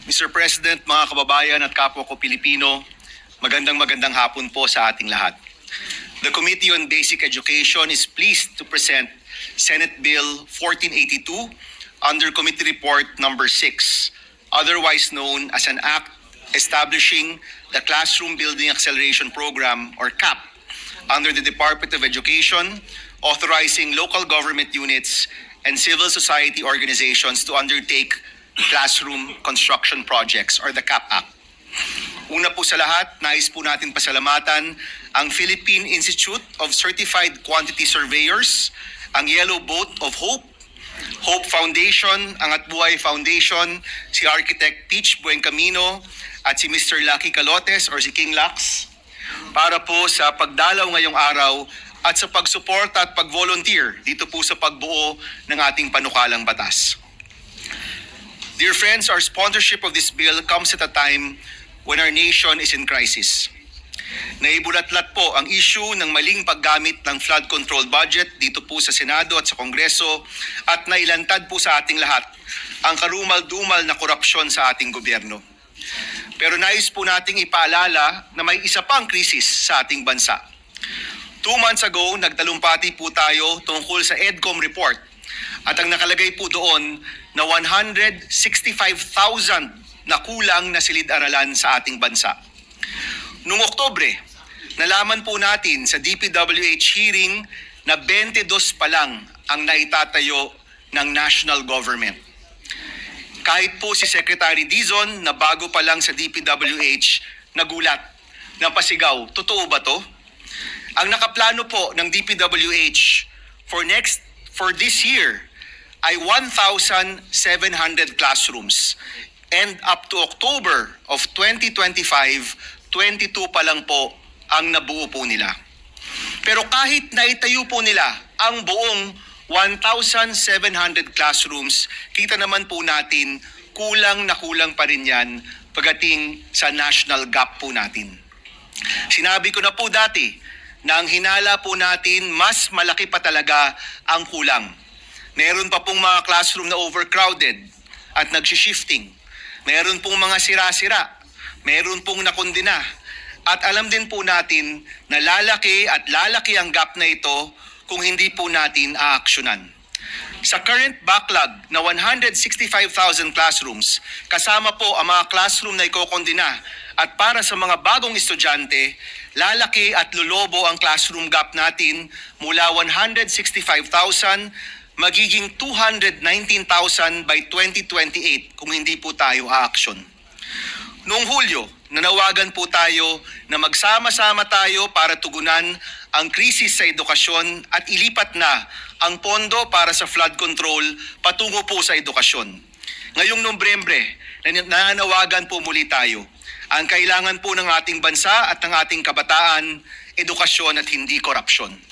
Mr. President, mga kababayan at kapwa ko Pilipino, magandang hapon po sa ating lahat. The Committee on Basic Education is pleased to present Senate Bill 1482 under Committee Report number 6, otherwise known as an act establishing the Classroom Building Acceleration Program or CAP under the Department of Education, authorizing local government units and civil society organizations to undertake classroom construction projects or the CAP Act. Una po sa lahat, nais po natin pasalamatan ang Philippine Institute of Certified Quantity Surveyors, ang Yellow Boat of Hope, Hope Foundation, ang Atbuhay Foundation, si Architect Peach Buencamino at si Mr. Lucky Calotes or si King Lux para po sa pagdalaw ngayong araw at sa pagsuporta at pag-volunteer dito po sa pagbuo ng ating panukalang batas. Dear friends, our sponsorship of this bill comes at a time when our nation is in crisis. Naibulatlat po ang issue ng maling paggamit ng flood control budget dito po sa Senado at sa Kongreso at nailantad po sa ating lahat ang karumal-dumal na korupsyon sa ating gobyerno. Pero nais po nating ipaalala na may isa pang krisis sa ating bansa. 2 months ago, nagtalumpati po tayo tungkol sa EDCOM report at ang nakalagay po doon na 165,000 na kulang na silid-aralan sa ating bansa. Noong Oktubre, nalaman po natin sa DPWH hearing na 22 pa lang ang naitatayo ng national government. Kahit po si Secretary Dizon na bago pa lang sa DPWH, nagulat, napasigaw, totoo ba to? Ang nakaplano po ng DPWH for this year ay 1,700 classrooms. And up to October of 2025, 22 pa lang po ang nabuo po nila. Pero kahit naitayo po nila ang buong 1,700 classrooms, kita naman po natin kulang na kulang pa rin yan pagdating sa national gap po natin. Sinabi ko na po dati na ang hinala po natin mas malaki pa talaga ang kulang. Meron pa pong mga classroom na overcrowded at nag-shifting. Meron pong mga sira-sira. Meron pong nakondena. At alam din po natin na lalaki ang gap na ito kung hindi po natin aaksyonan. Sa current backlog na 165,000 classrooms, kasama po ang mga classroom na ikokondena at para sa mga bagong estudyante, lalaki at lulobo ang classroom gap natin mula 165,000 magiging 219,000 by 2028 kung hindi po tayo aaksyon. Noong Hulyo, nanawagan po tayo na magsama-sama tayo para tugunan ang krisis sa edukasyon at ilipat na ang pondo para sa flood control patungo po sa edukasyon. Ngayong Nobyembre, nananawagan po muli tayo. Ang kailangan po ng ating bansa at ng ating kabataan, edukasyon at hindi korupsyon.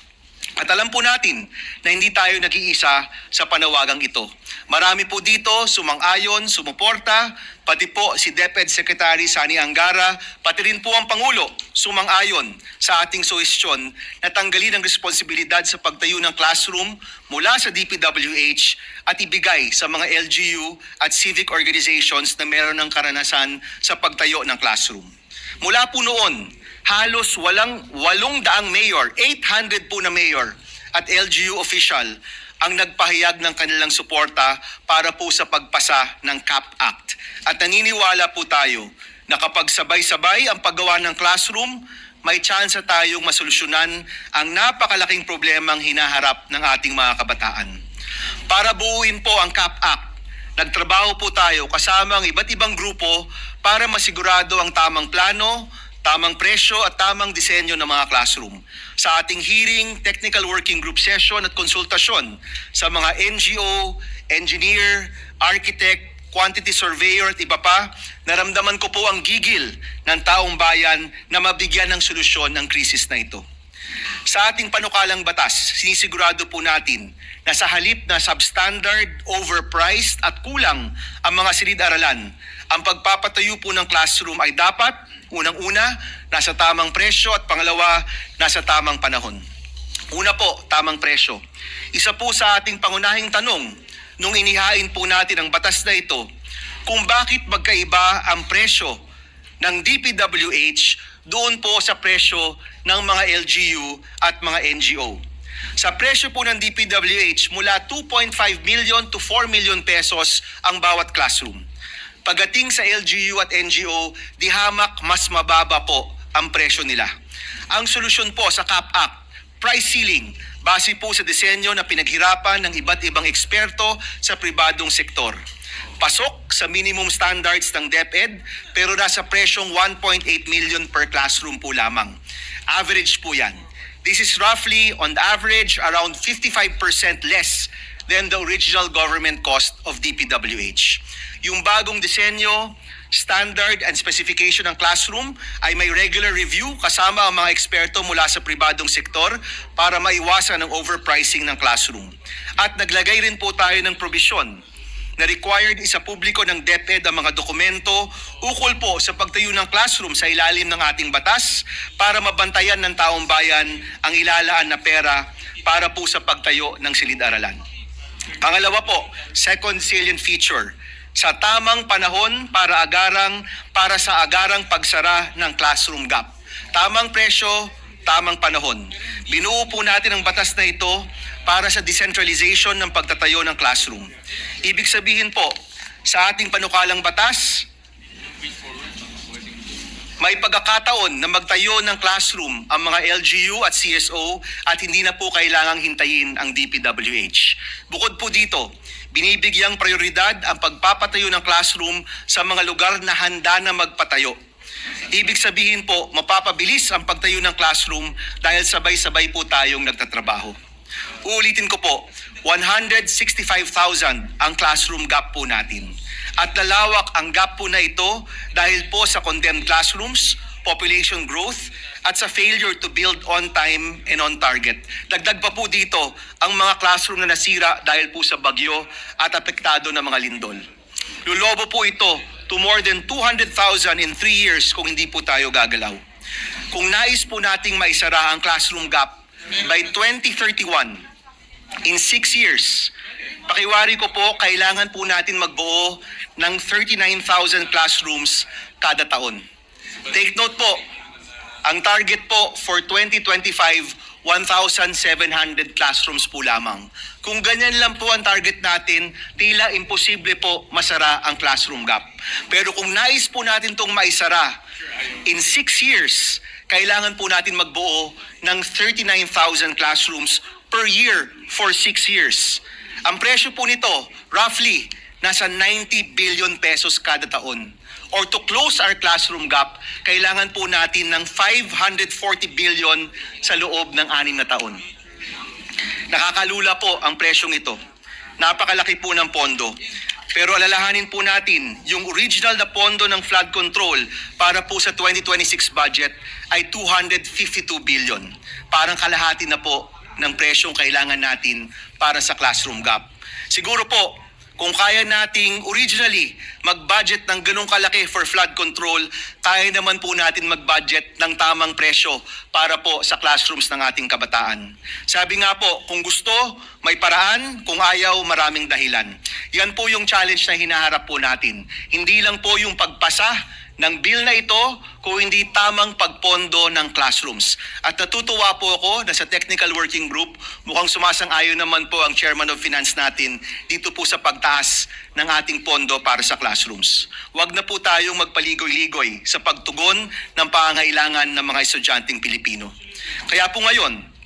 At alam po natin na hindi tayo nag-iisa sa panawagang ito. Marami po dito sumang-ayon, sumuporta, pati po si DepEd Secretary Sani Angara, pati rin po ang Pangulo sumang-ayon sa ating suhestyon na tanggalin ang responsibilidad sa pagtayo ng classroom mula sa DPWH at ibigay sa mga LGU at civic organizations na meron ng karanasan sa pagtayo ng classroom. Mula po noon, halos 800 mayor, 800 po na mayor at LGU official ang nagpahayag ng kanilang suporta para po sa pagpasa ng CAP Act. At naniniwala po tayo na kapag sabay-sabay ang paggawa ng classroom, may tsansa tayong masolusyonan ang napakalaking problemang hinaharap ng ating mga kabataan. Para buuin po ang CAP Act, nagtrabaho po tayo kasama ang iba't ibang grupo para masigurado ang tamang plano, tamang presyo at tamang disenyo ng mga classroom. Sa ating hearing, technical working group session at konsultasyon sa mga NGO, engineer, architect, quantity surveyor at iba pa, naramdaman ko po ang gigil ng taong bayan na mabigyan ng solusyon ang krisis na ito. Sa ating panukalang batas, sinisigurado po natin na sa halip na substandard, overpriced at kulang ang mga silid-aralan, ang pagpapatayo po ng classroom ay dapat, unang-una, nasa tamang presyo at pangalawa, nasa tamang panahon. Una po, tamang presyo. Isa po sa ating pangunahing tanong nung inihain po natin ang batas na ito, kung bakit magkaiba ang presyo ng DPWH doon po sa presyo ng mga LGU at mga NGO. Sa presyo po ng DPWH, mula 2.5 million to 4 million pesos ang bawat classroom. Pagdating sa LGU at NGO, di hamak mas mababa po ang presyo nila. Ang solusyon po sa CAP-Act, price ceiling, base po sa disenyo na pinaghirapan ng iba't ibang eksperto sa pribadong sektor. Pasok sa minimum standards ng DepEd pero nasa presyong 1.8 million per classroom po lamang. Average po yan. This is roughly, on average, around 55% less than the original government cost of DPWH. Yung bagong disenyo, standard and specification ng classroom ay may regular review kasama ang mga eksperto mula sa pribadong sektor para maiwasan ang overpricing ng classroom. At naglagay rin po tayo ng probisyon na required isa publiko ng DepEd ang mga dokumento ukol po sa pagtayo ng classroom sa ilalim ng ating batas para mabantayan ng taong bayan ang ilalaan na pera para po sa pagtayo ng silid-aralan. Pangalawa po, second salient feature, sa tamang panahon para sa agarang pagsara ng classroom gap. Tamang presyo, tamang panahon. Binuo po natin ang batas na ito para sa decentralization ng pagtatayo ng classroom. Ibig sabihin po, sa ating panukalang batas, may pagkakataon na magtayo ng classroom ang mga LGU at CSO at hindi na po kailangang hintayin ang DPWH. Bukod po dito, binibigyang prioridad ang pagpapatayo ng classroom sa mga lugar na handa na magpatayo. Ibig sabihin po, mapapabilis ang pagtayo ng classroom dahil sabay-sabay po tayong nagtatrabaho. Uulitin ko po, 165,000 ang classroom gap po natin. At lalawak ang gap po na ito dahil po sa condemned classrooms, population growth, at sa failure to build on time and on target. Dagdag pa po dito ang mga classroom na nasira dahil po sa bagyo at apektado ng mga lindol. Lulobo po ito to more than 200,000 in 3 years kung hindi po tayo gagalaw. Kung nais po nating maisara ang classroom gap by 2031, in 6 years, pakiwari ko po, kailangan po natin magbuo ng 39,000 classrooms kada taon. Take note po, ang target po for 2025, 1,700 classrooms po lamang. Kung ganyan lang po ang target natin, tila imposible po masara ang classroom gap. Pero kung nais po natin itong maisara, in 6 years, kailangan po natin magbuo ng 39,000 classrooms per year for 6 years. Ang presyo po nito, roughly, nasa 90 billion pesos kada taon. Or to close our classroom gap, kailangan po natin ng 540 billion sa loob ng 6 na taon. Nakakalula po ang presyong ito. Napakalaki po ng pondo. Pero alalahanin po natin, yung original na pondo ng flood control para po sa 2026 budget ay 252 billion. Parang kalahati na po ng presyong kailangan natin para sa classroom gap. Siguro po, kung kaya nating originally mag-budget ng ganong kalaki for flood control, kaya naman po natin mag-budget ng tamang presyo para po sa classrooms ng ating kabataan. Sabi nga po, kung gusto, may paraan, kung ayaw, maraming dahilan. Yan po yung challenge na hinaharap po natin. Hindi lang po yung pagpasa ng bill na ito kung hindi tamang pagpondo ng classrooms. At natutuwa po ako na sa technical working group, mukhang sumasang-ayon naman po ang chairman of finance natin dito po sa pagtaas ng ating pondo para sa classrooms. Huwag na po tayong magpaligoy-ligoy sa pagtugon ng pangangailangan ng mga estudyanteng Pilipino. Kaya po ngayon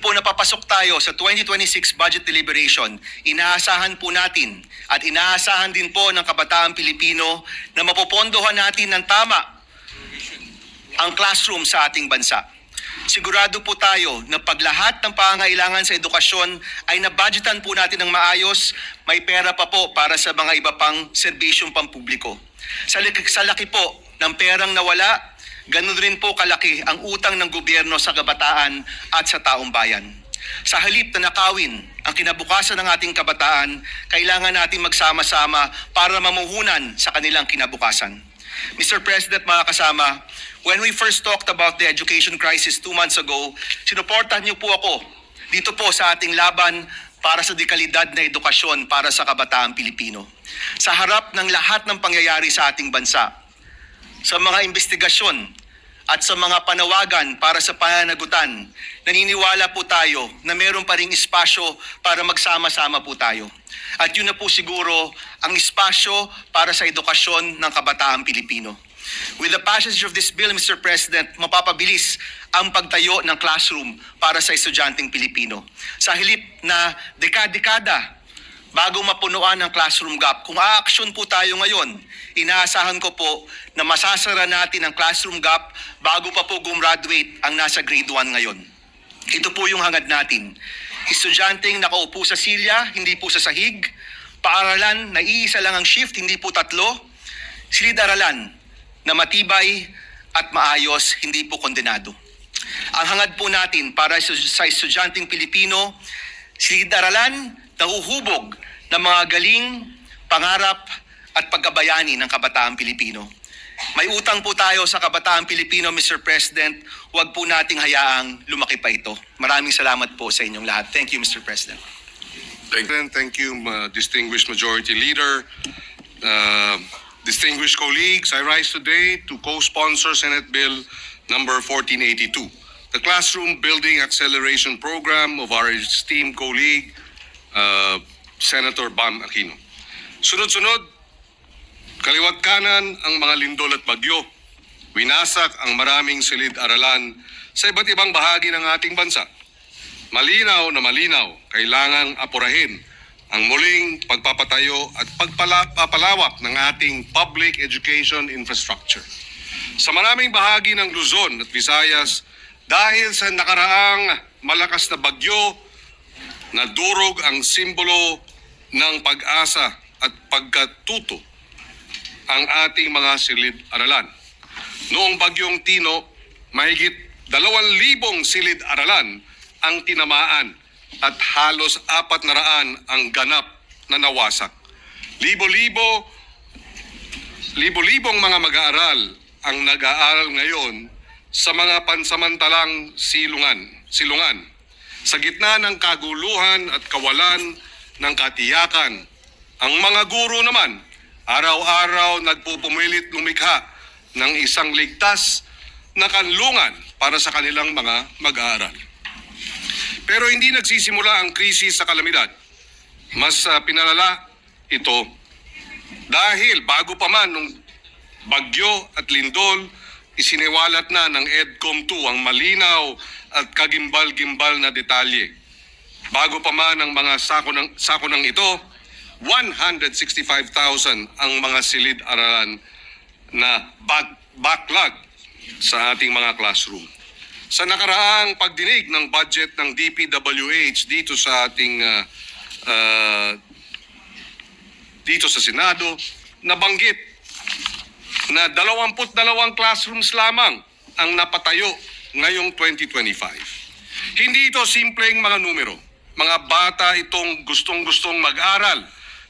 po napapasok tayo sa 2026 budget deliberation, inaasahan po natin at inaasahan din po ng kabataang Pilipino na mapopondohan natin ng tama ang classroom sa ating bansa. Sigurado po tayo na pag lahat ng pangangailangan sa edukasyon ay nabudgetan po natin ng maayos, may pera pa po para sa mga iba pang serbisyong pampubliko. Sa laki po ng perang nawala, ganun rin po kalaki ang utang ng gobyerno sa kabataan at sa taong bayan. Sa halip na nakawin ang kinabukasan ng ating kabataan, kailangan natin magsama-sama para mamuhunan sa kanilang kinabukasan. Mr. President, mga kasama, when we first talked about the education crisis 2 months ago, sinuportahan niyo po ako dito po sa ating laban para sa dekalidad na edukasyon para sa kabataang Pilipino. Sa harap ng lahat ng pangyayari sa ating bansa, sa mga investigasyon at sa mga panawagan para sa pananagutan, naniniwala po tayo na meron pa ring espasyo para magsama-sama po tayo. At yun na po siguro ang espasyo para sa edukasyon ng kabataang Pilipino. With the passage of this bill, Mr. President, mapapabilis ang pagtayo ng classroom para sa estudyanteng Pilipino. Sa halip na dekada-dekada bago mapunuan ang classroom gap, kung aaksyon po tayo ngayon, inaasahan ko po na masasara natin ang classroom gap bago pa po gumraduate ang nasa grade 1 ngayon. Ito po yung hangad natin. Estudyanteng nakaupo sa silya, hindi po sa sahig. Paaralan na iisa lang ang shift, hindi po tatlo. Silid-aralan na matibay at maayos, hindi po kondenado. Ang hangad po natin para sa estudyanteng Pilipino, silid-aralan na huhubog ng mga galing, pangarap at pagkabayani ng kabataang Pilipino. May utang po tayo sa kabataang Pilipino, Mr. President. Huwag po nating hayaang lumaki pa ito. Maraming salamat po sa inyong lahat. Thank you, Mr. President. Thank you, distinguished Majority Leader. Distinguished colleagues, I rise today to co-sponsor Senate Bill number 1482, the Classroom Building Acceleration Program of our esteemed colleague, Senator Bam Aquino. Sunod-sunod, kaliwat kanan ang mga lindol at bagyo. Winasak ang maraming silid-aralan sa iba't ibang bahagi ng ating bansa. Malinaw na malinaw, kailangang apurahin ang muling pagpapatayo at pagpapalawak ng ating public education infrastructure. Sa maraming bahagi ng Luzon at Visayas, dahil sa nakaraang malakas na bagyo, nadurog ang simbolo ng pag-asa at pagkatuto ang ating mga silid-aralan. Noong bagyong Tino, mahigit 2,000 silid-aralan ang tinamaan at halos 400 ang ganap na nawasak. Libo-libong mga mag-aaral ang nag-aaral ngayon sa mga pansamantalang silungan. Sa gitna ng kaguluhan at kawalan ng katiyakan, ang mga guro naman araw-araw nagpupumilit lumikha ng isang ligtas na kanlungan para sa kanilang mga mag-aaral. Pero hindi nagsisimula ang krisis sa kalamidad. Mas pinalala ito dahil bago pa man nung bagyo at lindol, isiniwalat na ng EDCOM 2 ang malinaw at kagimbal-gimbal na detalye. Bago pa man ang mga sakunang ito, 165,000 ang mga silid-aralan na backlog sa ating mga classroom. Sa nakaraang pagdinig ng budget ng DPWH dito sa ating dito sa Senado, nabanggit na 22 classrooms lamang ang napatayo ngayong 2025. Hindi ito simpleng mga numero. Mga bata itong gustong-gustong mag-aral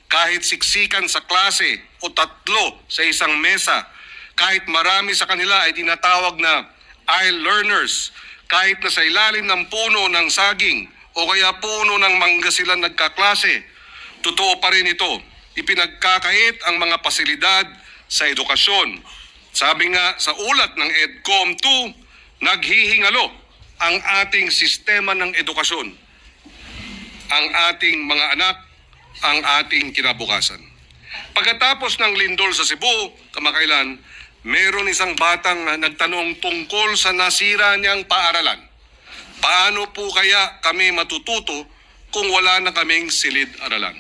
kahit siksikan sa klase o tatlo sa isang mesa, kahit marami sa kanila ay tinatawag na aisle learners, kahit na sa ilalim ng puno ng saging o kaya puno ng mangga sila nagkaklase. Totoo pa rin ito. Ipinagkakait ang mga pasilidad sa edukasyon. Sabi nga sa ulat ng EDCOM 2, naghihingalo ang ating sistema ng edukasyon, ang ating mga anak, ang ating kinabukasan. Pagkatapos ng lindol sa Cebu, kamakailan, meron isang batang nagtanong tungkol sa nasira niyang paaralan. Paano po kaya kami matututo kung wala na kaming silid-aralan?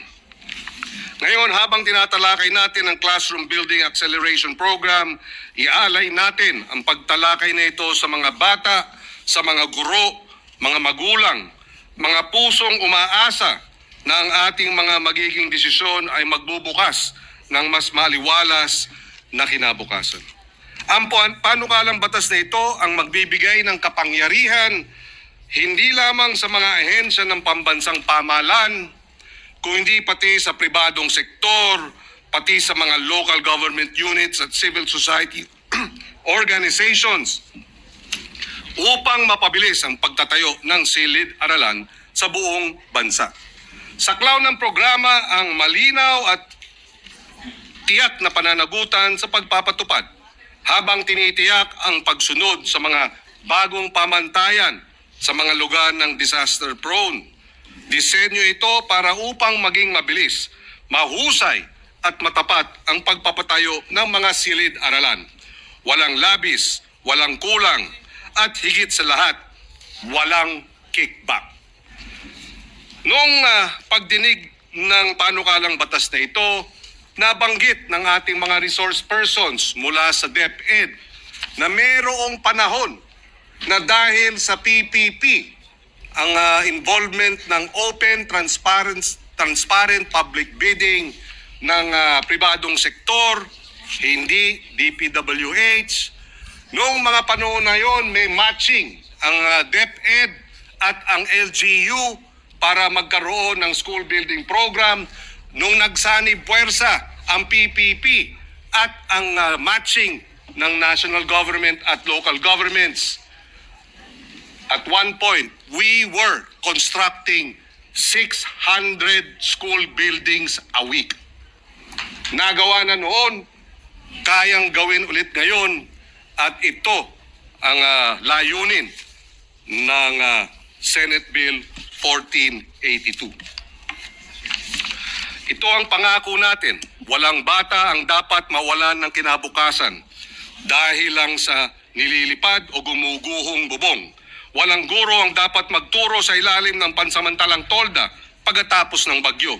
Ngayon, habang tinatalakay natin ang Classroom Building Acceleration Program, ialay natin ang pagtalakay na ito sa mga bata, sa mga guro, mga magulang, mga pusong umaasa na ang ating mga magiging desisyon ay magbubukas ng mas maliwalas na kinabukasan. Ang panukalang batas na ito ang magbibigay ng kapangyarihan hindi lamang sa mga ahensya ng pambansang pamahalaan, kundi pati sa pribadong sektor, pati sa mga local government units at civil society organizations upang mapabilis ang pagtatayo ng silid-aralan sa buong bansa. Saklaw ng programa ang malinaw at tiyak na pananagutan sa pagpapatupad habang tinitiyak ang pagsunod sa mga bagong pamantayan sa mga lugar ng disaster prone. Disenyo ito para upang maging mabilis, mahusay at matapat ang pagpapatayo ng mga silid-aralan. Walang labis, walang kulang at higit sa lahat, walang kickback. Noong pagdinig ng panukalang batas na ito, nabanggit ng ating mga resource persons mula sa DepEd na mayroong panahon na dahil sa PPP, ang involvement ng open, transparent public bidding ng pribadong sektor, hindi DPWH. Noong mga panahon na yon, may matching ang DepEd at ang LGU para magkaroon ng school building program. Nung nagsanib puwersa ang PPP at ang matching ng national government at local governments, at one point, we were constructing 600 school buildings a week. Nagawa na noon, kayang gawin ulit ngayon, at ito ang layunin ng Senate Bill 1482. Ito ang pangako natin. Walang bata ang dapat mawalan ng kinabukasan dahil lang sa nililipad o gumuguhong bubong. Walang guro ang dapat magturo sa ilalim ng pansamantalang tolda pagkatapos ng bagyo.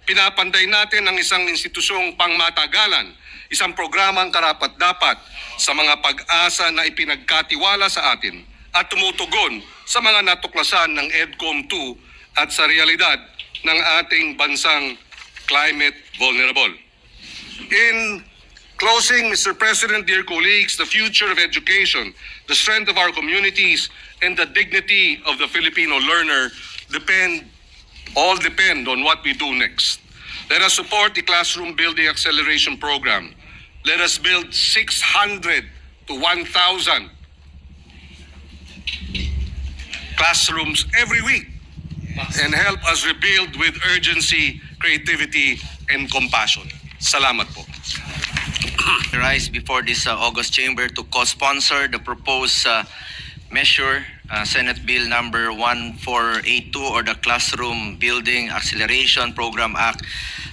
Pinapanday natin ang isang institusyong pangmatagalan, isang programang karapat-dapat sa mga pag-asa na ipinagkatiwala sa atin at tumutugon sa mga natuklasan ng EDCOM 2 at sa realidad ng ating bansang climate vulnerable. In closing, Mr. President, dear colleagues, the future of education, the strength of our communities, and the dignity of the Filipino learner depend on what we do next. Let us support the Classroom Building Acceleration Program. Let us build 600 to 1,000 classrooms every week and help us rebuild with urgency, creativity, and compassion. Salamat po. Rise before this August chamber to co-sponsor the proposed measure, Senate Bill number 1482, or the Classroom Building Acceleration Program Act.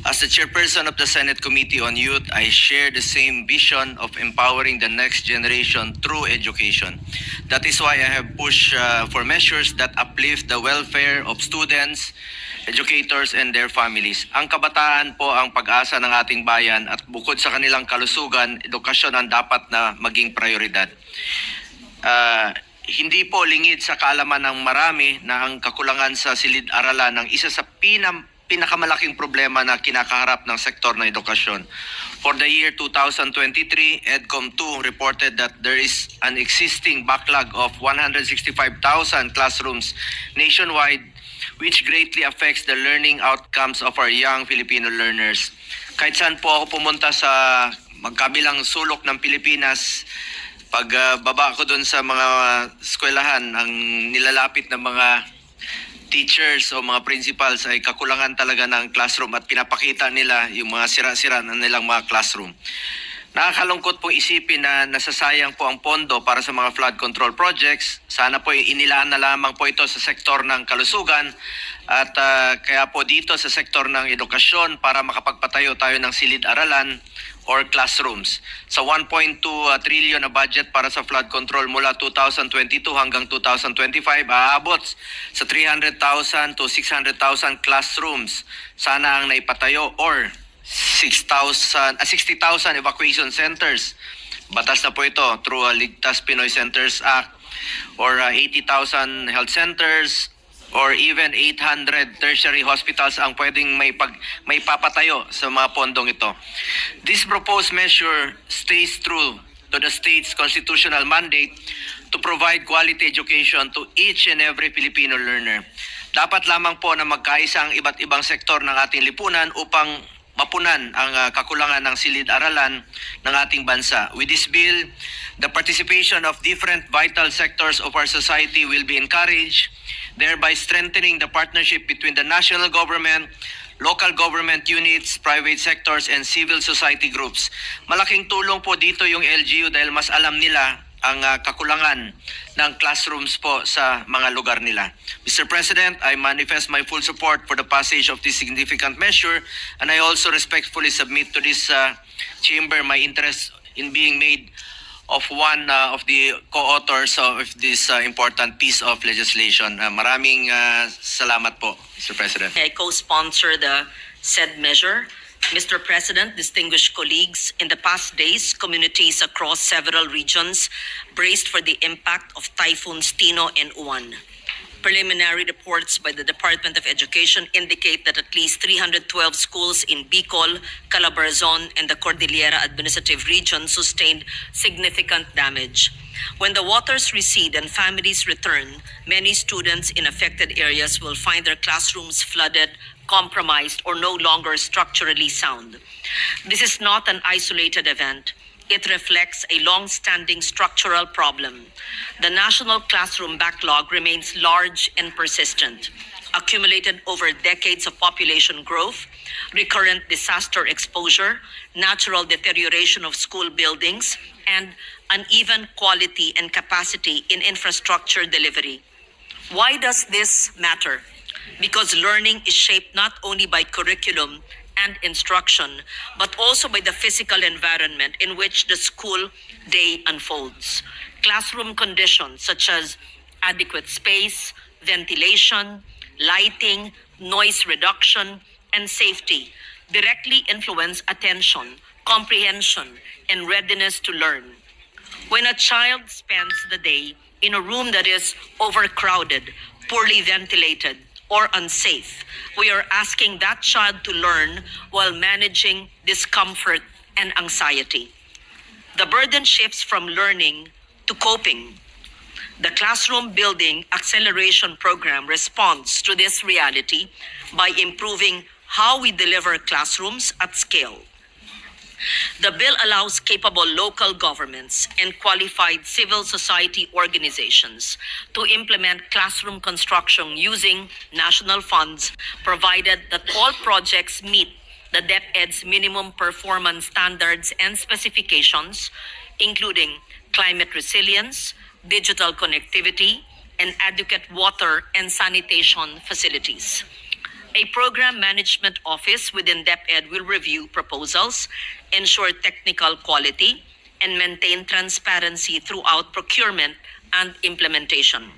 As the chairperson of the Senate Committee on Youth, I share the same vision of empowering the next generation through education. That is why I have pushed for measures that uplift the welfare of students, educators, and their families. Ang kabataan po ang pag-asa ng ating bayan at bukod sa kanilang kalusugan, edukasyon ang dapat na maging prioridad. Hindi po lingid sa kaalaman ng marami na ang kakulangan sa silid-aralan ang isa sa pinakamalaking problema na kinakaharap ng sektor ng edukasyon. For the year 2023, EDCOM 2 reported that there is an existing backlog of 165,000 classrooms nationwide, which greatly affects the learning outcomes of our young Filipino learners. Kahit saan po ako pumunta sa magkabilang sulok ng Pilipinas, pag baba ko doon sa mga eskwelahan, ang nilalapit ng mga teachers o mga principals ay kakulangan talaga ng classroom at pinapakita nila yung mga sira-sira na nilang mga classroom. Nakakalungkot pong isipin na nasasayang po ang pondo para sa mga flood control projects. Sana po inilaan na lamang po ito sa sektor ng kalusugan at kaya po dito sa sektor ng edukasyon para makapagpatayo tayo ng silid-aralan or classrooms. Sa 1.2 trillion na budget para sa flood control mula 2022 hanggang 2025, aabot sa 300,000 to 600,000 classrooms. Sana ang naipatayo or 60,000 evacuation centers. Batas na po ito through Ligtas Pinoy Centers Act, or 80,000 health centers, or even 800 tertiary hospitals ang pwedeng may papatayo sa mga pondong ito. This proposed measure stays true to the state's constitutional mandate to provide quality education to each and every Filipino learner. Dapat lamang po na magkaisa ang iba't ibang sektor ng ating lipunan upang mapunan ang kakulangan ng silid-aralan ng ating bansa. With this bill, the participation of different vital sectors of our society will be encouraged. thereby strengthening the partnership between the national government, local government units, private sectors, and civil society groups. Malaking tulong po dito yung LGU dahil mas alam nila ang kakulangan ng classrooms po sa mga lugar nila. Mr. President, I manifest my full support for the passage of this significant measure, and I also respectfully submit to this chamber my interest in being made of one of the co-authors of this important piece of legislation. Maraming salamat po, Mr. President. I co-sponsor the said measure. Mr. President, distinguished colleagues, in the past days, communities across several regions braced for the impact of typhoons Tino and Uwan. Preliminary reports by the Department of Education indicate that at least 312 schools in Bicol, Calabarzon, and the Cordillera Administrative Region sustained significant damage. When the waters recede and families return, many students in affected areas will find their classrooms flooded, compromised, or no longer structurally sound. This is not an isolated event. It reflects a long-standing structural problem. The national classroom backlog remains large and persistent, accumulated over decades of population growth, recurrent disaster exposure, natural deterioration of school buildings, and uneven quality and capacity in infrastructure delivery. Why does this matter? Because learning is shaped not only by curriculum and instruction, but also by the physical environment in which the school day unfolds. Classroom conditions such as adequate space, ventilation, lighting, noise reduction, and safety directly influence attention, comprehension, and readiness to learn. When a child spends the day in a room that is overcrowded, poorly ventilated, or unsafe, we are asking that child to learn while managing discomfort and anxiety. The burden shifts from learning to coping. The Classroom Building Acceleration Program responds to this reality by improving how we deliver classrooms at scale. The bill allows capable local governments and qualified civil society organizations to implement classroom construction using national funds, provided that all projects meet the DepEd's minimum performance standards and specifications, including climate resilience, digital connectivity, and adequate water and sanitation facilities. A program management office within DepEd will review proposals, ensure technical quality, and maintain transparency throughout procurement and implementation.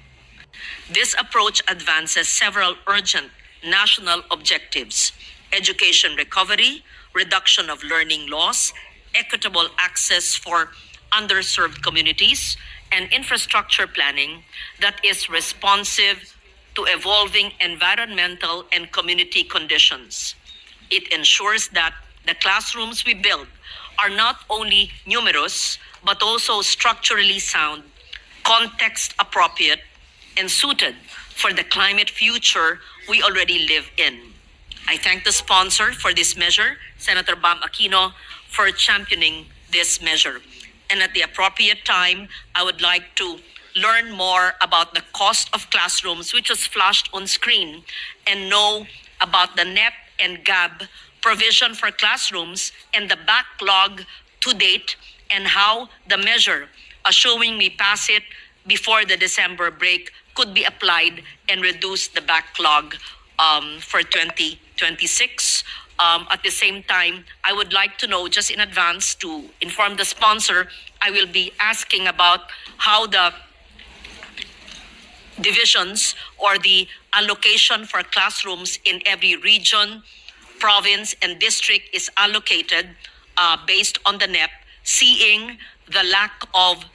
This approach advances several urgent national objectives: education recovery, reduction of learning loss, equitable access for underserved communities, and infrastructure planning that is responsive to evolving environmental and community conditions. It ensures that the classrooms we build are not only numerous, but also structurally sound, context appropriate, and suited for the climate future we already live in. I thank the sponsor for this measure, Senator Bam Aquino, for championing this measure. And at the appropriate time, I would like to learn more about the cost of classrooms, which was flashed on screen, and know about the NEP and GAB provision for classrooms and the backlog to date, and how the measure, assuming we pass it before the December break, could be applied and reduce the backlog for 2026. At the same time, I would like to know, just in advance, to inform the sponsor, I will be asking about how the divisions or the allocation for classrooms in every region, province, and district is allocated based on the NEP, seeing the lack of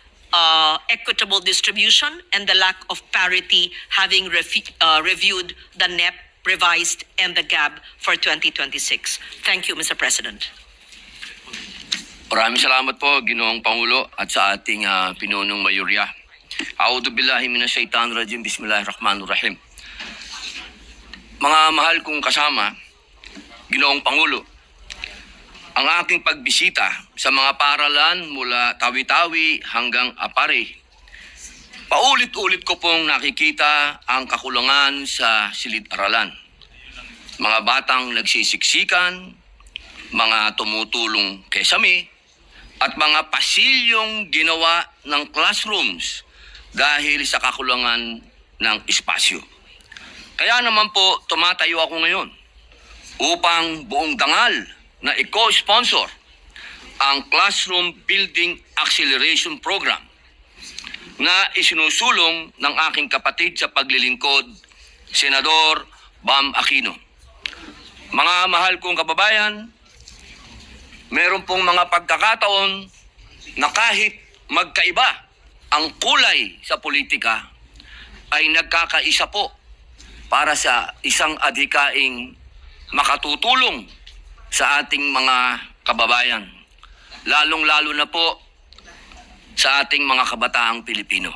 equitable distribution and the lack of parity, having reviewed the NEP revised and the GAB for 2026. Thank you, Mr. President. Maraming salamat po, Ginoong Pangulo, at sa ating pinunong mayurya. A'udhu billahi minasyaitanir rajim, bismillahirrahmanirrahim. Mga mahal kong kasama, Ginoong Pangulo, ang aking pagbisita sa mga paaralan mula Tawi-Tawi hanggang Apare Paulit-ulit ko pong nakikita ang kakulangan sa silid-aralan. Mga batang nagsisiksikan, mga tumutulong kesame, at mga pasilyong ginawa ng classrooms dahil sa kakulangan ng espasyo. Kaya naman po tumatayo ako ngayon upang buong dangal na i-co-sponsor ang Classroom Building Acceleration Program na isinusulong ng aking kapatid sa paglilingkod, Senador Bam Aquino. Mga mahal kong kababayan, meron pong mga pagkakataon na kahit magkaiba ang kulay sa politika, ay nagkakaisa po para sa isang adhikaing makatutulong sa ating mga kababayan, lalong-lalo na po sa ating mga kabataang Pilipino.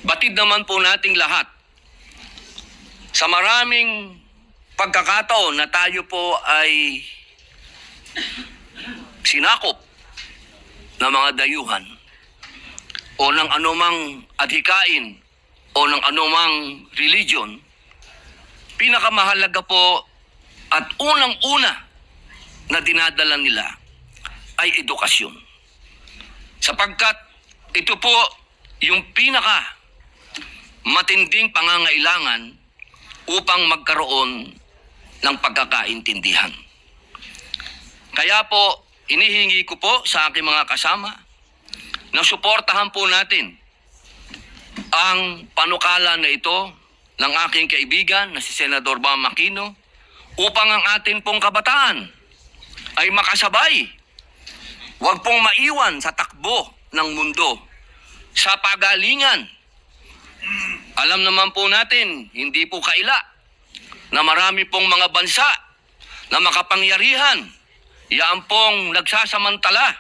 Batid naman po nating lahat sa maraming pagkakataon na tayo po ay sinakop ng mga dayuhan o ng anumang adhikain o ng anumang religion, pinakamahalaga po at unang-una na dinadala nila ay edukasyon. Sapagkat ito po yung pinaka matinding pangangailangan upang magkaroon ng pagkakaintindihan. Kaya po, inihingi ko po sa aking mga kasama na suportahan po natin ang panukala na ito ng aking kaibigan na si Senador Bam Aquino upang ang atin pong kabataan ay makasabay. Huwag pong maiwan sa takbo ng mundo, sa pagalingan. Alam naman po natin, hindi po kaila na marami pong mga bansa na makapangyarihan, yan pong nagsasamantala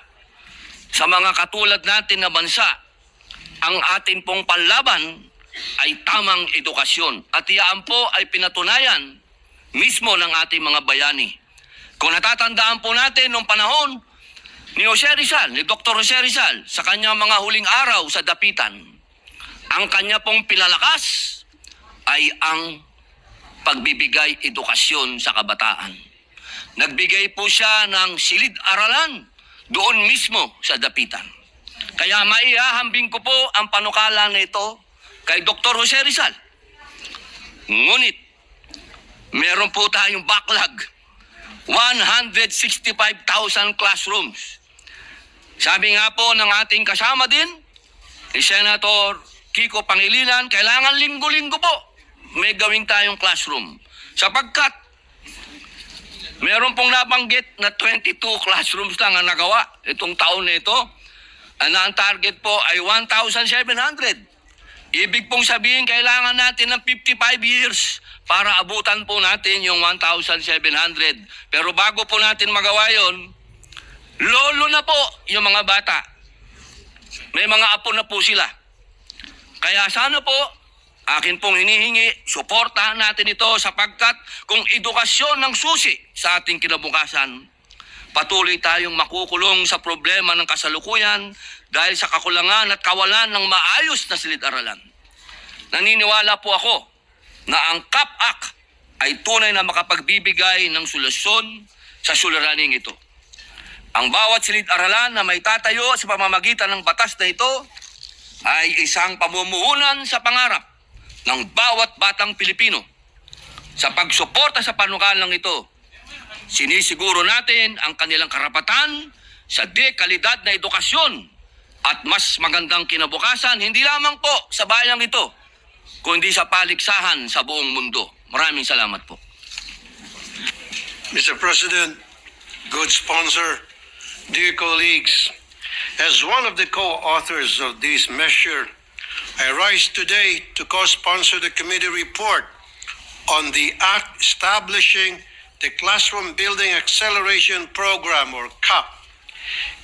sa mga katulad natin na bansa. Ang atin pong panlaban ay tamang edukasyon at yan po ay pinatunayan mismo ng ating mga bayani. Kung natatandaan po natin noong panahon ni Jose Rizal, ni Dr. Jose Rizal, sa kanyang mga huling araw sa dapitan, ang kanya pong pinalakas ay ang pagbibigay edukasyon sa kabataan. Nagbigay po siya ng silid-aralan doon mismo sa dapitan. Kaya maihahambing ko po ang panukala na ito kay Dr. Jose Rizal. Ngunit, meron po tayong backlog, 165,000 classrooms. Sabi nga po ng ating kasama din, ni Senator Kiko Pangilinan, kailangan linggo-linggo po may gawing tayong classroom. Sapagkat meron pong nabanggit na 22 classrooms lang ang nagawa itong taon na ito. Na ang target po ay 1,700. Ibig pong sabihin, kailangan natin ng 55 years para abutan po natin yung 1,700. Pero bago po natin magawa yon, lolo na po yung mga bata. May mga apo na po sila. Kaya sana po, akin pong hinihingi, suportahan natin ito sapagkat kung edukasyon ng susi sa ating kinabukasan, patuloy tayong makukulong sa problema ng kasalukuyan dahil sa kakulangan at kawalan ng maayos na silid-aralan. Naniniwala po ako na ang CAP-AC ay tunay na makapagbibigay ng solusyon sa suliraning ito. Ang bawat silid-aralan na may tatayo sa pamamagitan ng batas na ito ay isang pamumuhunan sa pangarap ng bawat batang Pilipino. Sa pagsuporta sa panukalang ito, sinisiguro natin ang kanilang karapatan sa dekalidad na edukasyon at mas magandang kinabukasan, hindi lamang po sa bayang ito, kundi sa paligsahan sa buong mundo. Maraming salamat po. Mr. President, good sponsor, dear colleagues, as one of the co-authors of this measure, I rise today to co-sponsor the committee report on the act establishing the Classroom Building Acceleration Program or CAP.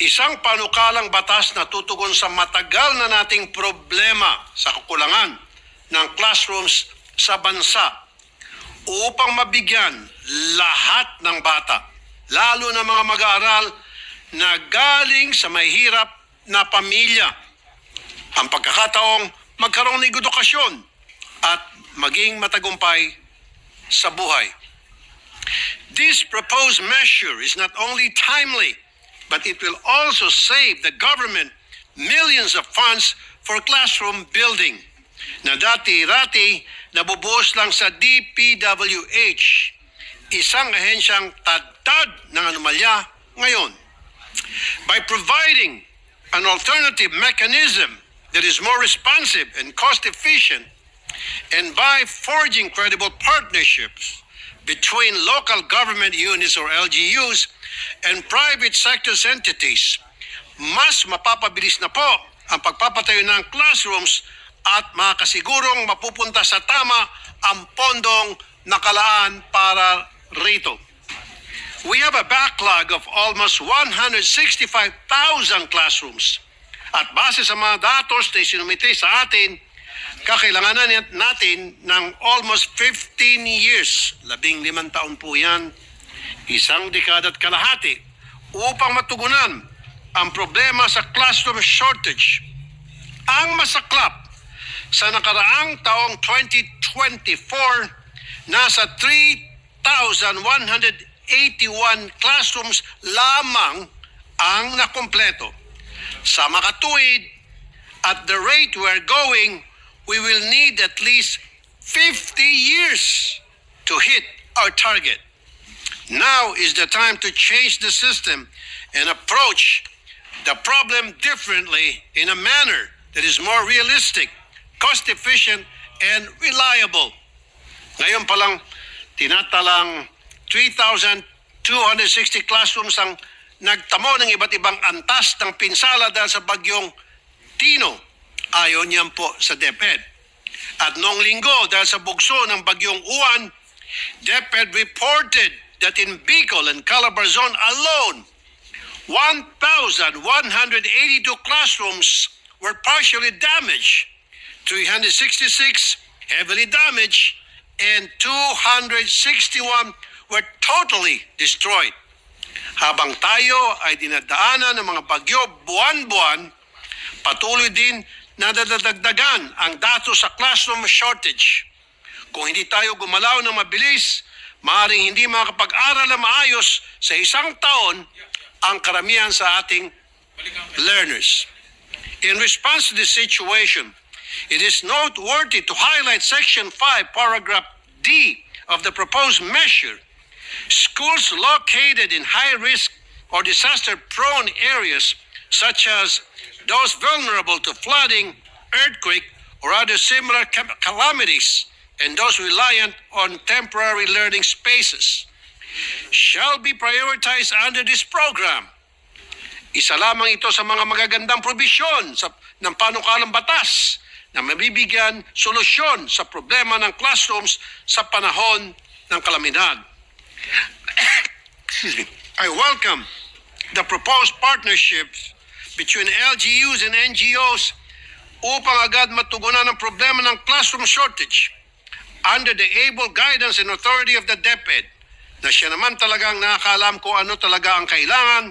Isang panukalang batas na tutugon sa matagal na nating problema sa kakulangan ng classrooms sa bansa upang mabigyan lahat ng bata, lalo na mga mag-aaral na galing sa mahirap na pamilya, ang pagkakataong magkaroon ng edukasyon at maging matagumpay sa buhay. This proposed measure is not only timely, but it will also save the government millions of funds for classroom building na dati-rati nabubuhos lang sa DPWH, isang ahensyang tad-tad ng anomalya ngayon. By providing an alternative mechanism that is more responsive and cost-efficient, and by forging credible partnerships between local government units or LGUs and private sector entities, mas mapapabilis na po ang pagpapatayo ng classrooms at makakasigurong mapupunta sa tama ang pondong nakalaan para rito. We have a backlog of almost 165,000 classrooms. At base sa mga datos na isinumite sa atin, kakailanganan natin ng almost 15 years, 15 taon po yan, isang dekada at kalahati, upang matugunan ang problema sa classroom shortage. Ang masaklap, sa nakaraang taong 2024, nasa 3,181 classrooms lamang ang nakumpleto. Sa makatuwid, at the rate we're going, we will need at least 50 years to hit our target. Now is the time to change the system and approach the problem differently in a manner that is more realistic, cost-efficient, and reliable. Ngayon pa lang, tinatalang 3,260 classrooms ang nagtamo ng iba't ibang antas ng pinsala dahil sa bagyong Tino. Ayon niyan po sa DepEd. At noong linggo dahil sa bugso ng bagyong Uwan, DepEd reported that in Bicol and Calabar Zone alone, 1,182 classrooms were partially damaged, 366 heavily damaged, and 261 were totally destroyed. Habang tayo ay dinadaanan ng mga bagyo buwan-buwan, patuloy din na dadagdagan ang datos sa classroom shortage. Kung hindi tayo gumalaw ng mabilis, maaaring hindi makapag-aral na maayos sa isang taon ang karamihan sa ating learners. In response to this situation, it is noteworthy to highlight Section 5, Paragraph D of the proposed measure. Schools located in high-risk or disaster-prone areas, such as those vulnerable to flooding, earthquake, or other similar calamities, and those reliant on temporary learning spaces, shall be prioritized under this program. Isa lamang ito sa mga magagandang probisyon ng panukalang batas na mabibigyan solusyon sa problema ng classrooms sa panahon ng kalamidad. Excuse me. I welcome the proposed partnerships between LGUs and NGOs upang agad matugunan ang problema ng classroom shortage under the able guidance and authority of the DepEd, na siya naman talagang nakakaalam kung ano talaga ang kailangan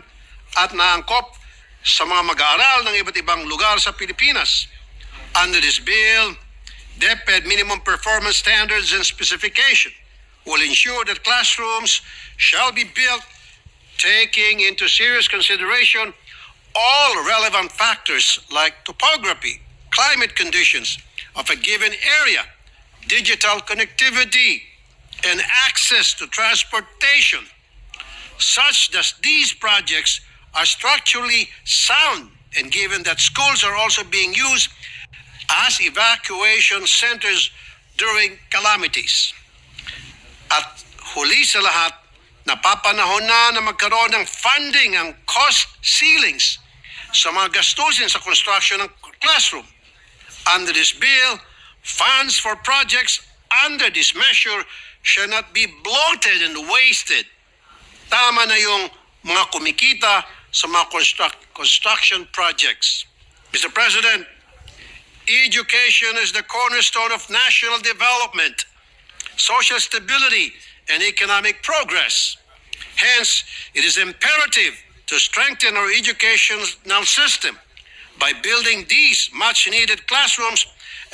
at naangkop sa mga mag-aaral ng iba't ibang lugar sa Pilipinas. Under this bill, DepEd minimum performance standards and specification will ensure that classrooms shall be built taking into serious consideration all relevant factors like topography, climate conditions of a given area, digital connectivity, and access to transportation, such that these projects are structurally sound, and given that schools are also being used as evacuation centers during calamities. At huli sa lahat, napapanahon na magkaroon ng funding ang cost ceilings sa mga gastusin sa construction ng classroom. Under this bill, funds for projects under this measure shall not be bloated and wasted. Tama na yung mga kumikita sa mga construction projects. Mr. President, education is the cornerstone of national development, social stability, and economic progress. Hence, it is imperative to strengthen our educational system by building these much-needed classrooms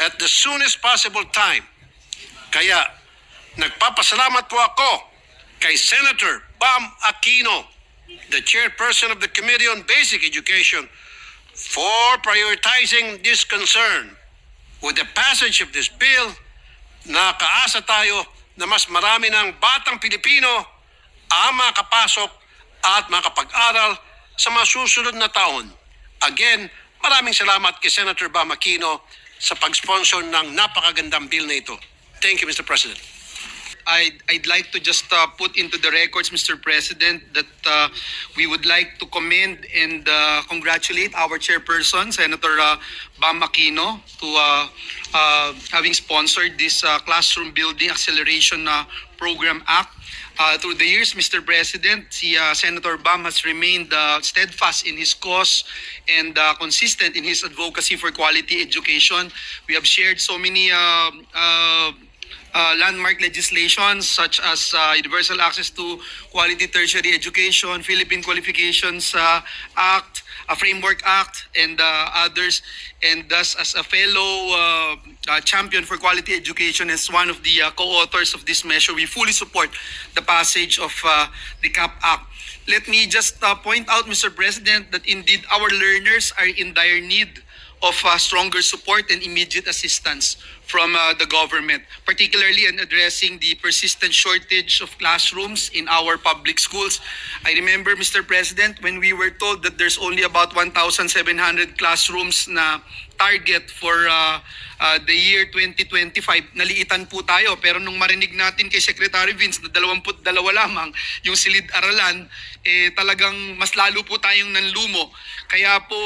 at the soonest possible time. Kaya nagpapasalamat po ako kay Senator Bam Aquino, the chairperson of the Committee on Basic Education, for prioritizing this concern. With the passage of this bill, nakaasa tayo na mas marami ng batang Pilipino ang makapasok at makapag-aral sa mga susunod na taon. Again, maraming salamat kay Senator Bam Aquino sa pag-sponsor ng napakagandang bill na ito. Thank you, Mr. President. I'd like to just put into the records, Mr. President, that we would like to commend and congratulate our chairperson, Senator Bam Aquino, to having sponsored this Classroom Building Acceleration Program Act. Through the years, Mr. President, Senator Bam has remained steadfast in his cause and consistent in his advocacy for quality education. We have shared so many landmark legislations such as Universal Access to Quality Tertiary Education, Philippine Qualifications Act, a Framework Act, and others. And thus, as a fellow champion for quality education, as one of the co-authors of this measure, we fully support the passage of the CAP Act. Let me just point out, Mr. President, that indeed our learners are in dire need of stronger support and immediate assistance from the government, particularly in addressing the persistent shortage of classrooms in our public schools. I remember, Mr. President, when we were told that there's only about 1,700 classrooms na target for the year 2025, naliitan po tayo. Pero nung marinig natin kay Secretary Vince na 22 lamang yung silid-aralan, talagang mas lalo po tayong nanlumo. Kaya po,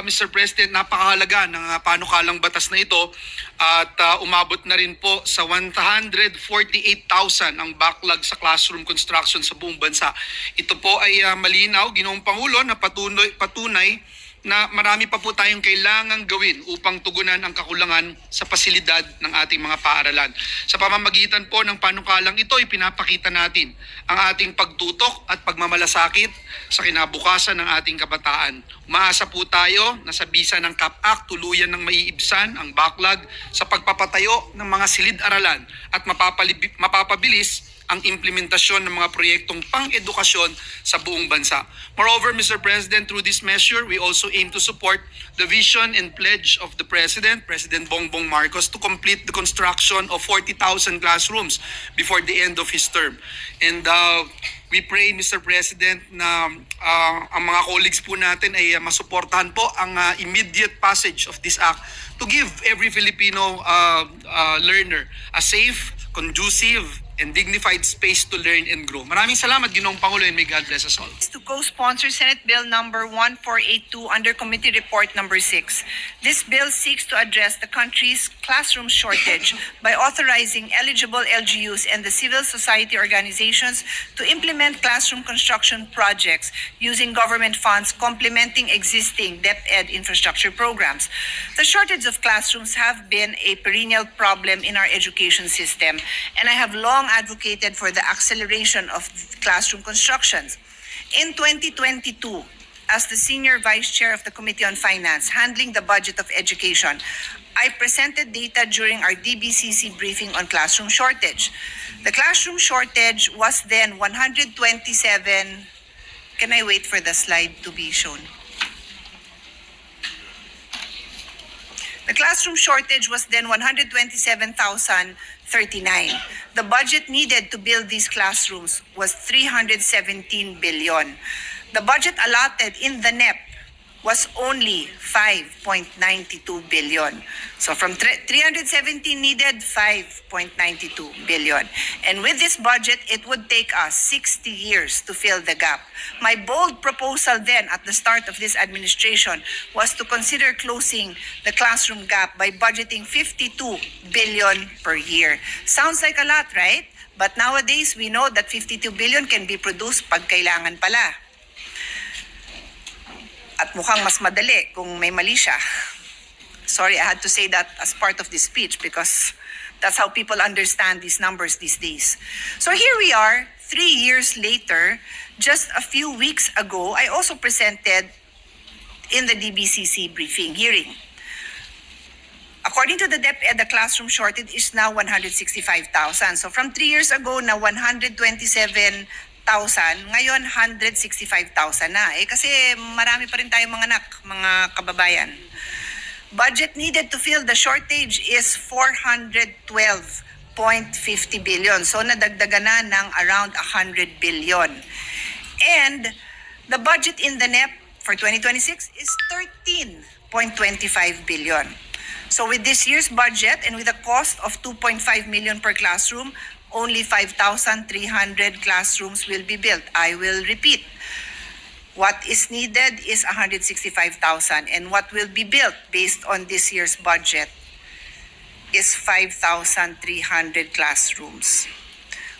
Mr. President, napakahalaga ng panukalang batas na ito at umabot na rin po sa 148,000 ang backlog sa classroom construction sa buong bansa. Ito po ay malinaw, Ginoong Pangulo, na patunay na marami pa po tayong kailangang gawin upang tugunan ang kakulangan sa pasilidad ng ating mga paaralan. Sa pamamagitan po ng panukalang ito, ipinapakita natin ang ating pagtutok at pagmamalasakit sa kinabukasan ng ating kabataan. Umaasa po tayo na sa bisa ng CAP Act, tuluyan ng maiibsan ang backlog sa pagpapatayo ng mga silid-aralan at mapapabilis ang implementasyon ng mga proyektong pang-edukasyon sa buong bansa. Moreover, Mr. President, through this measure, we also aim to support the vision and pledge of the President, President Bongbong Marcos, to complete the construction of 40,000 classrooms before the end of his term. And we pray, Mr. President, na ang mga colleagues po natin ay masuportahan po ang immediate passage of this act to give every Filipino learner a safe, conducive, and dignified space to learn and grow. Maraming salamat, Ginoong Pangulo, and may God bless us all. To co-sponsor Senate Bill number 1482 under Committee Report number 6. This bill seeks to address the country's classroom shortage by authorizing eligible LGUs and the civil society organizations to implement classroom construction projects using government funds complementing existing DepEd infrastructure programs. The shortage of classrooms have been a perennial problem in our education system, and I have long advocated for the acceleration of classroom constructions. In 2022, as the Senior Vice Chair of the Committee on Finance handling the budget of education, I presented data during our DBCC briefing on classroom shortage. The classroom shortage was then 127. Can I wait for the slide to be shown? The classroom shortage was then 127,039. The budget needed to build these classrooms was 317 billion. The budget allotted in the NEP was only 5.92 billion. So from 317 needed, 5.92 billion. And with this budget, it would take us 60 years to fill the gap. My bold proposal then at the start of this administration was to consider closing the classroom gap by budgeting 52 billion per year. Sounds like a lot, right? But nowadays, we know that 52 billion can be produced pag kailangan pala. At mukhang mas madali kung may mali siya. Sorry, I had to say that as part of this speech because that's how people understand these numbers these days. So here we are, 3 years later, just a few weeks ago, I also presented in the DBCC briefing hearing a According to the DepEd, the classroom shortage is now 165,000. So from 3 years ago na 127,000, ngayon 165,000 na. Kasi marami pa rin tayong mga anak, mga kababayan. Budget needed to fill the shortage is 412.50 billion. So nadagdagan na ng around 100 billion. And the budget in the NEP for 2026 is 13.25 billion. So with this year's budget and with a cost of 2.5 million per classroom, only 5,300 classrooms will be built. I will repeat. What is needed is 165,000, and what will be built based on this year's budget is 5,300 classrooms.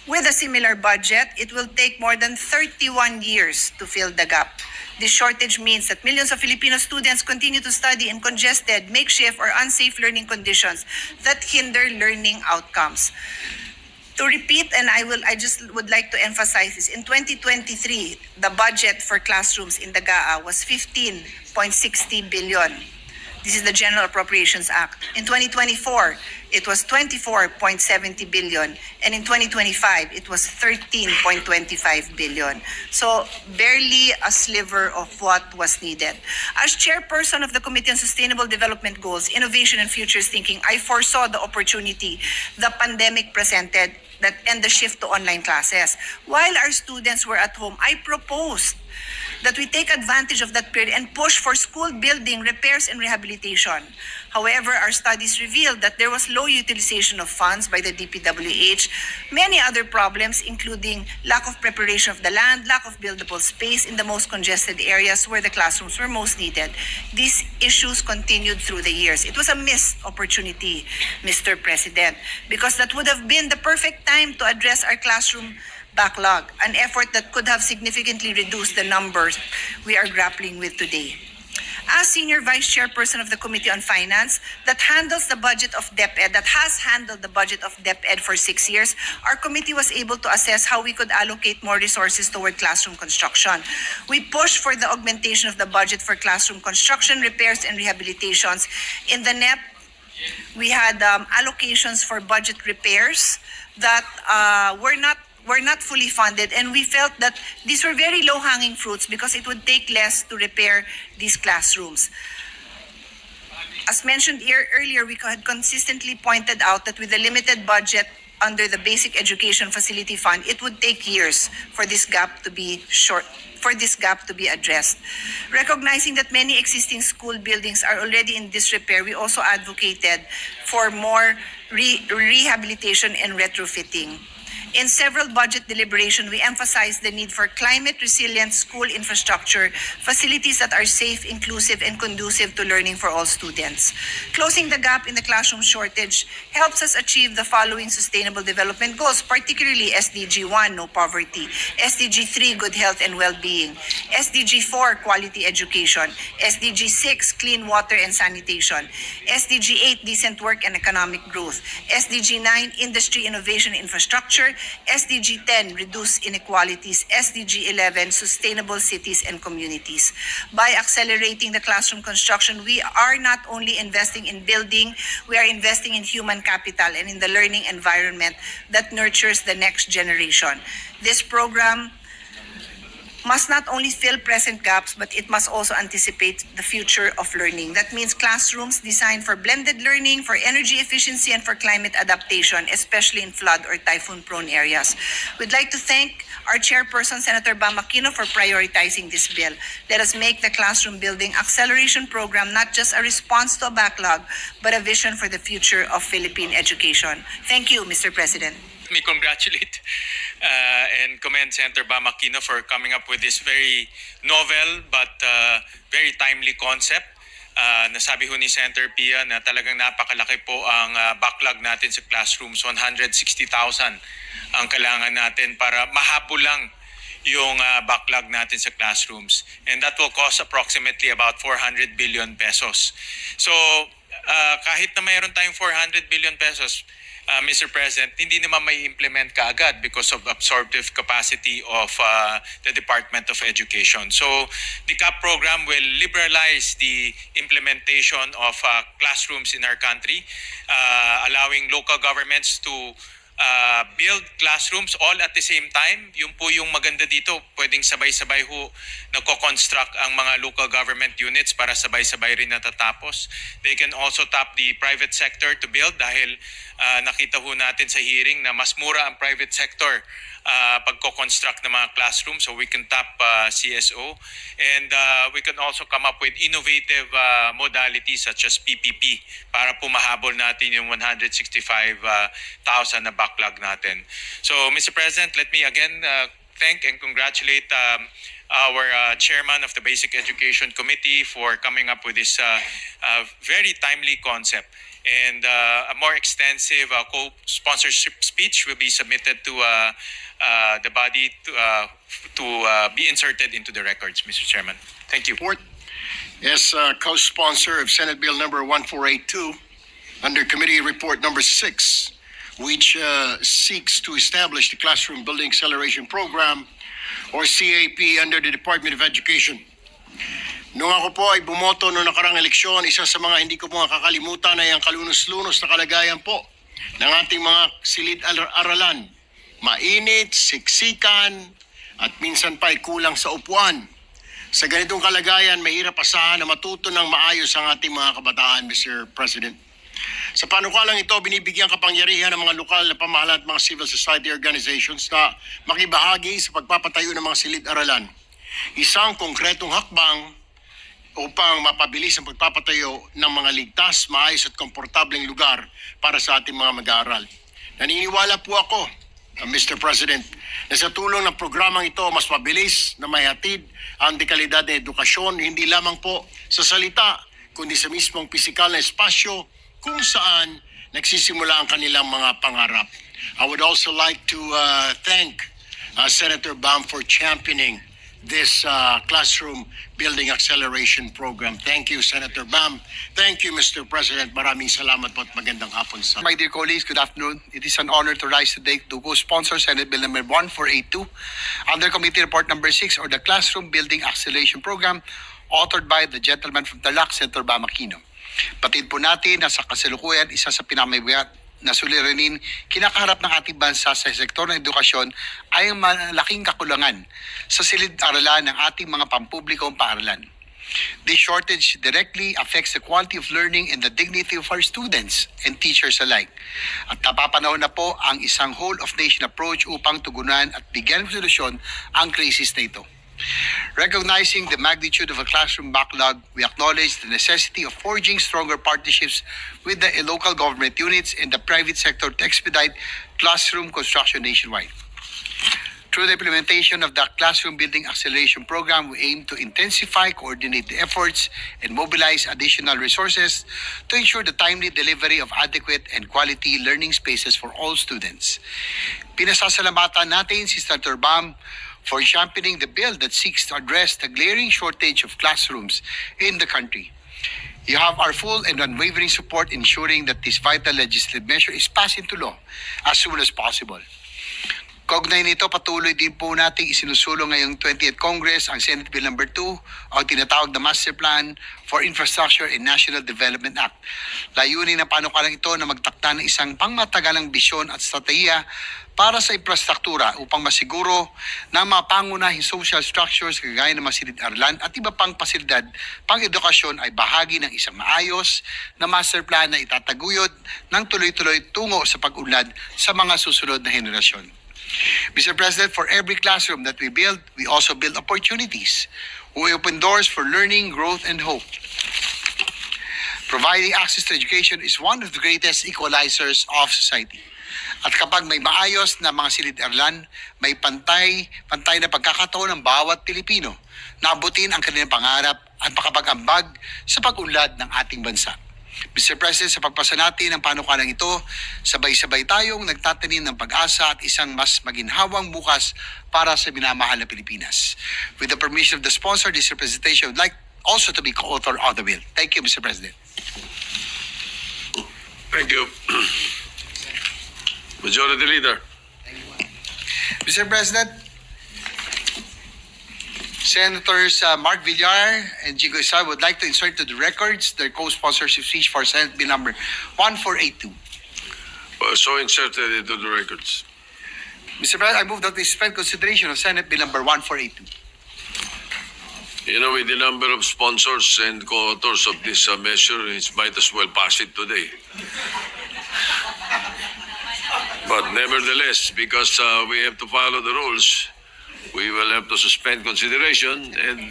With a similar budget, it will take more than 31 years to fill the gap. This shortage means that millions of Filipino students continue to study in congested, makeshift, or unsafe learning conditions that hinder learning outcomes. To repeat, and I just would like to emphasize this, in 2023, the budget for classrooms in the GAA was 15.60 billion. This is the General Appropriations Act. In 2024, it was 24.70 billion. And in 2025, it was 13.25 billion. So barely a sliver of what was needed. As chairperson of the Committee on Sustainable Development Goals, Innovation and Futures Thinking, I foresaw the opportunity the pandemic presented and the shift to online classes. While our students were at home, I proposed that we take advantage of that period and push for school building, repairs, and rehabilitation. However, our studies revealed that there was low utilization of funds by the DPWH, many other problems including lack of preparation of the land, lack of buildable space in the most congested areas where the classrooms were most needed. These issues continued through the years. It was a missed opportunity, Mr. President, because that would have been the perfect time to address our classroom backlog, an effort that could have significantly reduced the numbers we are grappling with today. As Senior Vice Chairperson of the Committee on Finance that handles the budget of DepEd, that has handled the budget of DepEd for 6 years, our committee was able to assess how we could allocate more resources toward classroom construction. We pushed for the augmentation of the budget for classroom construction, repairs, and rehabilitations. In the NEP, we had allocations for budget repairs that were not fully funded, and we felt that these were very low-hanging fruits because it would take less to repair these classrooms. As mentioned earlier, we had consistently pointed out that with a limited budget under the Basic Education Facility Fund, it would take years for this gap to be addressed. Recognizing that many existing school buildings are already in disrepair, we also advocated for more rehabilitation and retrofitting. In several budget deliberations, we emphasized the need for climate-resilient school infrastructure, facilities that are safe, inclusive, and conducive to learning for all students. Closing the gap in the classroom shortage helps us achieve the following sustainable development goals, particularly SDG 1, no poverty, SDG 3, good health and well-being, SDG 4, quality education, SDG 6, clean water and sanitation, SDG 8, decent work and economic growth, SDG 9, industry, innovation, infrastructure, SDG 10, reduce inequalities, SDG 11, sustainable cities and communities. By accelerating the classroom construction, we are not only investing in building, we are investing in human capital and in the learning environment that nurtures the next generation. This program must not only fill present gaps, but it must also anticipate the future of learning. That means classrooms designed for blended learning, for energy efficiency, and for climate adaptation, especially in flood or typhoon-prone areas. We'd like to thank our chairperson, Senator Bam Aquino, for prioritizing this bill. Let us make the classroom building acceleration program not just a response to a backlog, but a vision for the future of Philippine education. Thank you, Mr. President. Let me congratulate and commend Senator Bam Aquino for coming up with this very novel but very timely concept. Nasabi ho ni Senator Pia na talagang napakalaki po ang backlog natin sa classrooms. 160,000 ang kailangan natin para mahabol lang yung backlog natin sa classrooms. And that will cost approximately about 400 billion pesos. So kahit na mayroon tayong 400 billion pesos, Mr. President, hindi naman may implement kaagad because of absorptive capacity of the Department of Education. So the CAP program will liberalize the implementation of classrooms in our country, allowing local governments to build classrooms all at the same time. Yun po yung maganda dito. Pwedeng sabay-sabay ho nagko-construct ang mga local government units para sabay-sabay rin natatapos. They can also tap the private sector to build dahil nakita ho natin sa hearing na mas mura ang private sector pagko-construct ng mga classrooms, so we can tap CSO, and we can also come up with innovative modalities such as PPP para pumahabol natin yung 165,000 na backlog natin. So Mr. President, let me again thank and congratulate our chairman of the Basic Education Committee for coming up with this very timely concept. And a more extensive co-sponsorship speech will be submitted to the body to be inserted into the records, Mr. Chairman. Thank you. As co-sponsor of Senate Bill number 1482, under Committee Report number 6, which seeks to establish the Classroom Building Acceleration Program, or CAP, under the Department of Education. Nung ako po ay bumoto noong nakarang eleksyon, isa sa mga hindi ko po makakalimutan ay ang kalunos-lunos na kalagayan po ng ating mga silid-aralan. Mainit, siksikan, at minsan pa ay kulang sa upuan. Sa ganitong kalagayan, mahirap asahan na matuto ng maayos ang ating mga kabataan, Mr. President. Sa panukalang ito, binibigyan kapangyarihan ng mga lokal na pamahalaan at mga civil society organizations na makibahagi sa pagpapatayo ng mga silid-aralan. Isang konkretong hakbang upang mapabilis ang pagpapatayo ng mga ligtas, maayos at komportableng lugar para sa ating mga mag-aaral. Naniniwala po ako, Mr. President, na sa tulong ng programang ito, mas mabilis na maihatid ang dekalidad na edukasyon, hindi lamang po sa salita, kundi sa mismong pisikal na espasyo kung saan nagsisimula ang kanilang mga pangarap. I would also like to thank Senator Bam for championing this Classroom Building Acceleration Program. Thank you, Senator Bam. Thank you, Mr. President. Maraming salamat po at magandang hapon sa... My dear colleagues, good afternoon. It is an honor to rise today to co-sponsor Senate Bill number 1482 under Committee Report number 6, or the Classroom Building Acceleration Program, authored by the gentleman from Tarlac, Senator Bam Aquino. Batid po natin na sa kasalukuyan, isa sa pinamabigat na suliranin kinakaharap ng ating bansa sa sektor ng edukasyon ay ang malaking kakulangan sa silid-aralan ng ating mga pampublikong paaralan. This shortage directly affects the quality of learning and the dignity of our students and teachers alike. At napapanahon na po ang isang whole-of-nation approach upang tugunan at bigyan ng solusyon ang krisis na ito. Recognizing the magnitude of a classroom backlog, we acknowledge the necessity of forging stronger partnerships with the local government units and the private sector to expedite classroom construction nationwide. Through the implementation of the Classroom Building Acceleration Program, we aim to intensify, coordinate the efforts, and mobilize additional resources to ensure the timely delivery of adequate and quality learning spaces for all students. Pinasasalamatan natin si Senator Bam for championing the bill that seeks to address the glaring shortage of classrooms in the country. You have our full and unwavering support in ensuring that this vital legislative measure is passed into law as soon as possible. Kaugnay nito, patuloy din po nating isinusulong ngayong 20th Congress ang Senate Bill number 2 o tinatawag na Master Plan for Infrastructure and National Development Act. Layunin ng panukalang ito na magtakda ng isang pangmatagalang bisyon at strategiya para sa infrastruktura upang masiguro na mga pangunahing social structures kagaya ng mga silid-aralan at iba pang pasilidad pang-edukasyon ay bahagi ng isang maayos na master plan na itataguyod ng tuloy-tuloy tungo sa pag-unlad sa mga susunod na henerasyon. Mr. President, for every classroom that we build, we also build opportunities. We open doors for learning, growth, and hope. Providing access to education is one of the greatest equalizers of society. At kapag may maayos na mga silid-aralan, may pantay na pagkakataon ng bawat Pilipino na abutin ang kanilang pangarap at makapag-ambag sa pag-unlad ng ating bansa. Mr. President, sa pagpasa natin ng panukalang ito, sabay-sabay tayong nagtatanim ng pag-asa at isang mas maginhawang bukas para sa minamahal na Pilipinas. With the permission of the sponsor, this representation would like also to be co-author of the bill. Thank you, Mr. President. Thank you. Majority Leader. Mr. President, Senators Mark Villar and Jigo Estrada would like to insert to the records their co-sponsorship speech for Senate Bill number 1482. So inserted into the records. Mr. President, I move that we suspend consideration of Senate Bill number 1482. You know, with the number of sponsors and co-authors of this measure, it might as well pass it today. But nevertheless, because we have to follow the rules, we will have to suspend consideration and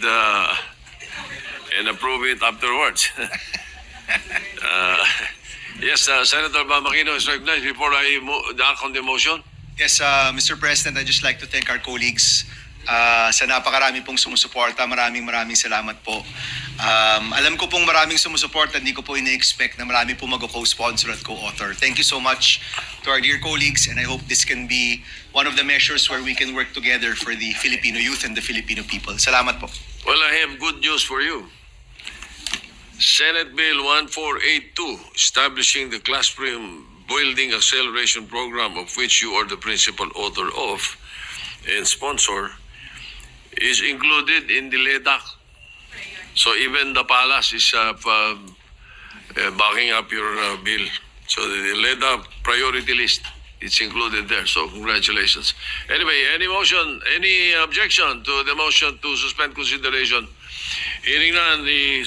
approve it afterwards. Yes, Senator Bamakino is recognized. Before I act on the motion, Yes, Mr. President, I'd just like to thank our colleagues sa napakarami pong sumusuporta. Maraming salamat po. Alam ko pong maraming sumusuporta, hindi ko po ina-expect na marami po mag-co-sponsor at co-author. Thank you so much to our dear colleagues, and I hope this can be one of the measures where we can work together for the Filipino youth and the Filipino people. Salamat po. well, I have good news for you. Senate Bill 1482, establishing the Classroom Building Acceleration Program, of which you are the principal author of and sponsor, is included in the LEDAC. So even the palace is backing up your bill. So the LEDAC priority list, it's included there. So congratulations. Anyway, any motion, any objection to the motion to suspend consideration? Hearing none, the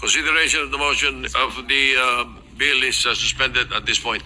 consideration of the motion of the bill is suspended at this point.